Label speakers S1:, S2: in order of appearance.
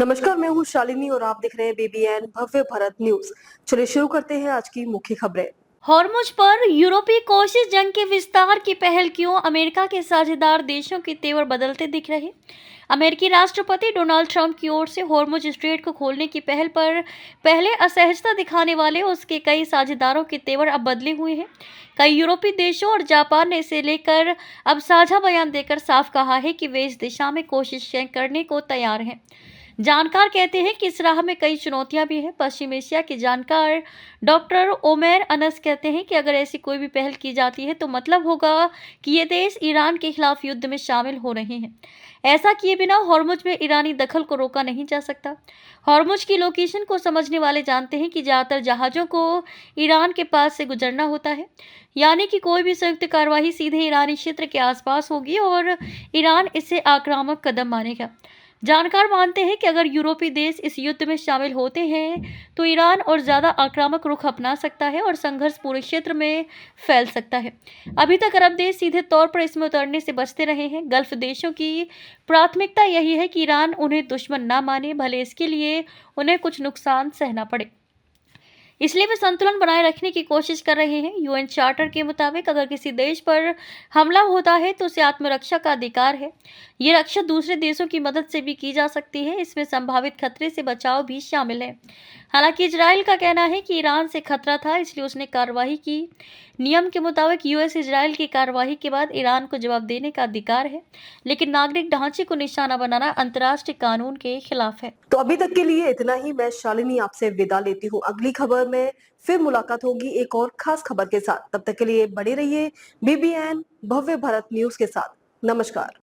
S1: नमस्कार, मैं हूँ शालिनी और आप देख रहे हैं बीबीएन भव्य भारत न्यूज। चलिए शुरू करते हैं आज की मुख्य खबरें।
S2: हॉर्मुज पर यूरोपीय कोशिश जंग के विस्तार की पहल क्यों? अमेरिका के साझेदार देशों के तेवर बदलते दिख रहे। अमेरिकी राष्ट्रपति डोनाल्ड ट्रंप की ओर से हॉर्मुज स्ट्रेट को खोलने की पहल पर पहले असहजता दिखाने वाले उसके कई साझेदारों के तेवर अब बदले हुए हैं। कई यूरोपीय देशों और जापान ने इसे लेकर अब साझा बयान देकर साफ कहा है कि वे इस दिशा में कोशिशें करने को तैयार हैं। जानकार कहते हैं कि इस राह में कई चुनौतियां भी हैं। पश्चिम एशिया के जानकार डॉक्टर ओमेर अनस कहते हैं कि अगर ऐसी कोई भी पहल की जाती है तो मतलब होगा कि ये देश ईरान के खिलाफ युद्ध में शामिल हो रहे हैं। ऐसा किए बिना हॉर्मुज में ईरानी दखल को रोका नहीं जा सकता। हॉर्मुज की लोकेशन को समझने वाले जानते हैं कि ज़्यादातर जहाज़ों को ईरान के पास से गुजरना होता है, यानी कि कोई भी संयुक्त कार्रवाई सीधे ईरानी क्षेत्र के आसपास होगी और ईरान इसे आक्रामक कदम मानेगा। जानकार मानते हैं कि अगर यूरोपीय देश इस युद्ध में शामिल होते हैं तो ईरान और ज़्यादा आक्रामक रुख अपना सकता है और संघर्ष पूरे क्षेत्र में फैल सकता है। अभी तक अरब देश सीधे तौर पर इसमें उतरने से बचते रहे हैं। गल्फ देशों की प्राथमिकता यही है कि ईरान उन्हें दुश्मन ना माने, भले इसके लिए उन्हें कुछ नुकसान सहना पड़े। इसलिए वे संतुलन बनाए रखने की कोशिश कर रहे हैं। यूएन चार्टर के मुताबिक अगर किसी देश पर हमला होता है तो उसे आत्मरक्षा का अधिकार है। ये रक्षा दूसरे देशों की मदद से भी की जा सकती है। इसमें संभावित खतरे से बचाव भी शामिल है। हालांकि इजराइल का कहना है कि ईरान से खतरा था, इसलिए उसने कार्रवाई की। नियम के मुताबिक यूएस इजराइल की कार्रवाई के बाद ईरान को जवाब देने का अधिकार है, लेकिन नागरिक ढांचे को निशाना बनाना अंतर्राष्ट्रीय कानून के खिलाफ है।
S1: तो अभी तक के लिए इतना ही। मैं शालिनी आपसे विदा लेती हूँ। अगली खबर में फिर मुलाकात होगी एक और खास खबर के साथ। तब तक के लिए बने रहिए बीबीएन भव्य भारत न्यूज के साथ। नमस्कार।